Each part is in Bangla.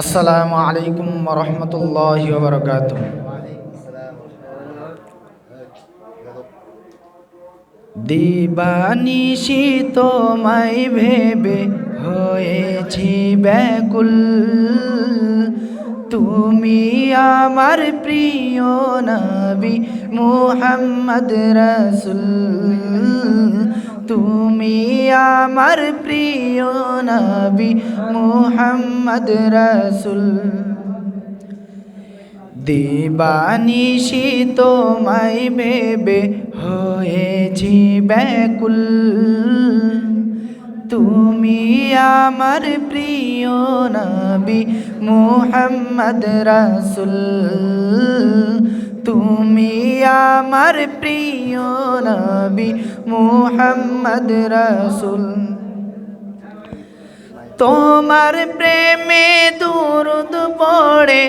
আসসালামু আলাইকুম ওয়া রাহমাতুল্লাহি ওয়া বারাকাতুহু। দিবানিশি তোমায় ভেবে হয়েছি ব্যাকুল, তুমি আমার প্রিয় নবী মুহাম্মদ রাসূল। তুমি আমার প্রিয় নবী মুহাম্মদ রাসূল। দিবানিশি তোমায় ভেবে হয়েছি ব্যাকুল, তুমি আমার প্রিয় নবী মুহাম্মদ রাসূল। তুমি আমার প্রিয় নবী মুহাম্মদ রাসূল। তোমার প্রেমে দুরুদ পড়ে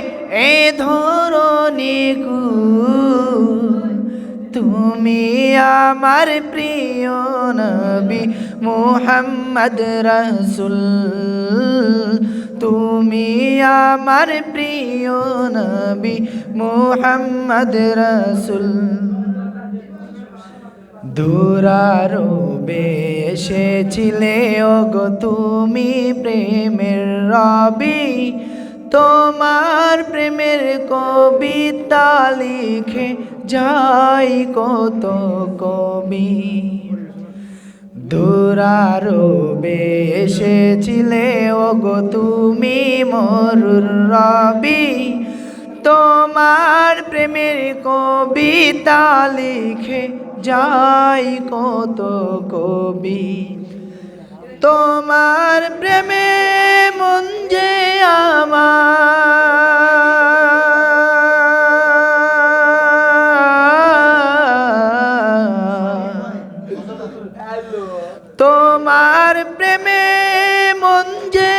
এ ধরণী তুমি আমার প্রিয় নবী মুহাম্মদ রাসূল। তুমি আমার প্রিয় নবী মুহাম্মদ রাসূল। দুরারোবে এসেছিলে ওগো তুমি প্রেমের রবি, তোমার প্রেমের কবিতা লিখে যাই কত কবি। দুরারোবে এসেছিলে ওগো তুমি মরুর রবি, তোমার প্রেমের কবিতা লিখে যাই কত কবি। তোমার প্রেমে মন যে তোমার প্রেমে মন যে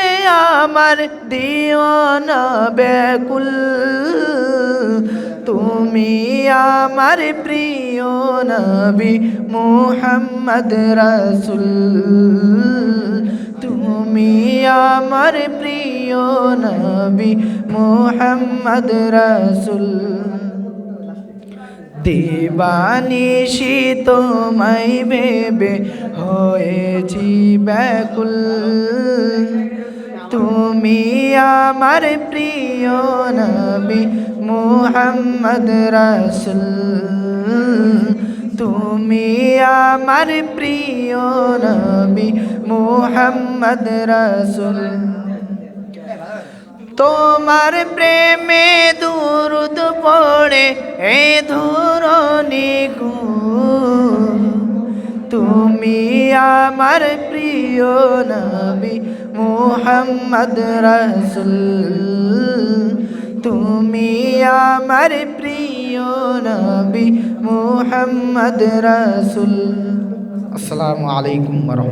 আমার দিওয়ানা ব্যাকুল, তুমি আমার প্রিয় নবী মুহাম্মদ রাসূল। তুমি আমার প্রিয় নবী মুহাম্মদ রাসূল। দিবানিশি তোমায় ভেবে হয়েছি ব্যাকুল, তুমি আমার প্রিয় নবী মুহাম্মদ রাসূল। তুমি আমার প্রিয় নবী মুহাম্মদ রাসূল। তোমার প্রেমে দুরুদ পড়ে এ ধরণী তুমি আমার প্রিয় নবী মুহাম্মদ রাসূল। তুমি আমার প্রিয় নবী মুহাম্মদ রাসূল। আসসালামু আলাইকুম ওয়া রাহমাতুল্লাহ।